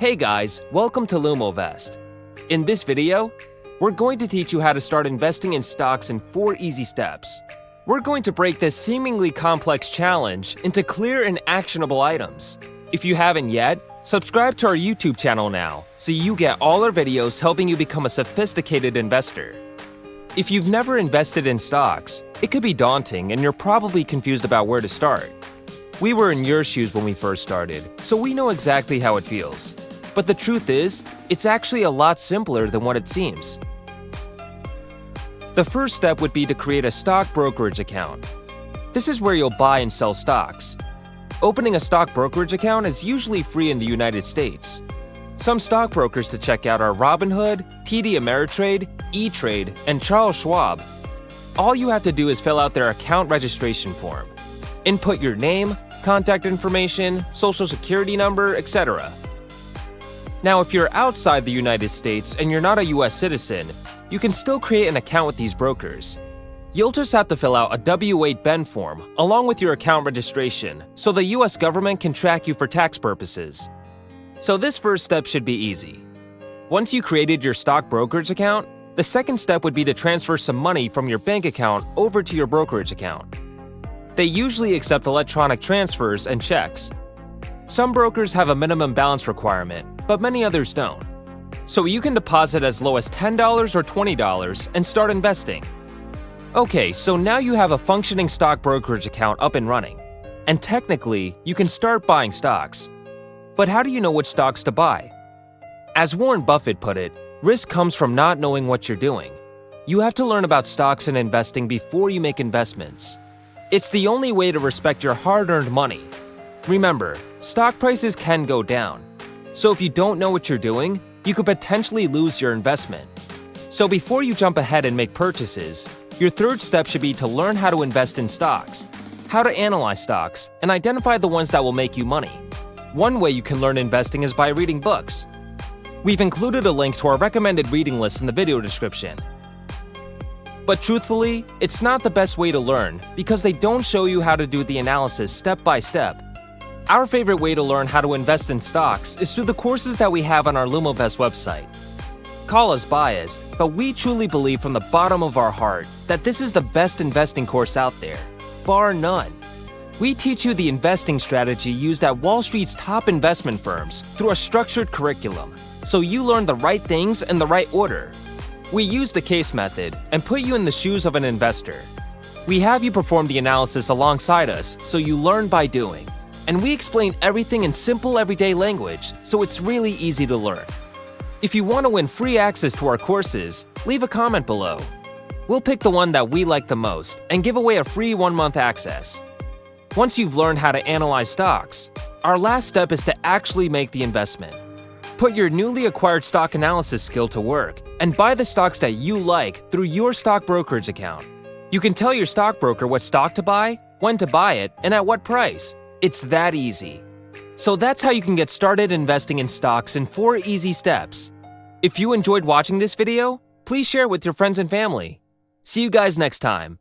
Hey guys, welcome to Lumovest. In this video, we're going to teach you how to start investing in stocks in 4 easy steps. We're going to break this seemingly complex challenge into clear and actionable items. If you haven't yet, subscribe to our YouTube channel now so you get all our videos helping you become a sophisticated investor. If you've never invested in stocks, it could be daunting and you're probably confused about where to start. We were in your shoes when we first started, so we know exactly how it feels. But the truth is, it's actually a lot simpler than what it seems. The first step would be to create a stock brokerage account. This is where you'll buy and sell stocks. Opening a stock brokerage account is usually free in the United States. Some stockbrokers to check out are Robinhood, TD Ameritrade, E-Trade, and Charles Schwab. All you have to do is fill out their account registration form. Input your name, contact information, social security number, etc. Now, if you're outside the United States and you're not a US citizen, you can still create an account with these brokers. You'll just have to fill out a W-8 form along with your account registration so the US government can track you for tax purposes. So this first step should be easy. Once you created your stock brokerage account, the second step would be to transfer some money from your bank account over to your brokerage account. They usually accept electronic transfers and checks. Some brokers have a minimum balance requirement, but many others don't. So you can deposit as low as $10 or $20 and start investing. Okay, so now you have a functioning stock brokerage account up and running. And technically, you can start buying stocks. But how do you know which stocks to buy? As Warren Buffett put it, risk comes from not knowing what you're doing. You have to learn about stocks and investing before you make investments. It's the only way to respect your hard-earned money. Remember, stock prices can go down. So if you don't know what you're doing, you could potentially lose your investment. So before you jump ahead and make purchases, your third step should be to learn how to invest in stocks, how to analyze stocks, and identify the ones that will make you money. One way you can learn investing is by reading books. We've included a link to our recommended reading list in the video description. But truthfully, it's not the best way to learn because they don't show you how to do the analysis step by step. Our favorite way to learn how to invest in stocks is through the courses that we have on our Lumovest website. Call us biased, but we truly believe from the bottom of our heart that this is the best investing course out there, bar none. We teach you the investing strategy used at Wall Street's top investment firms through a structured curriculum, so you learn the right things in the right order. We use the case method and put you in the shoes of an investor. We have you perform the analysis alongside us so you learn by doing. And we explain everything in simple everyday language, so it's really easy to learn. If you want to win free access to our courses, leave a comment below. We'll pick the one that we like the most and give away a free 1-month access. Once you've learned how to analyze stocks, our last step is to actually make the investment. Put your newly acquired stock analysis skill to work and buy the stocks that you like through your stock brokerage account. You can tell your stockbroker what stock to buy, when to buy it, and at what price. It's that easy. So that's how you can get started investing in stocks in 4 easy steps. If you enjoyed watching this video, please share it with your friends and family. See you guys next time.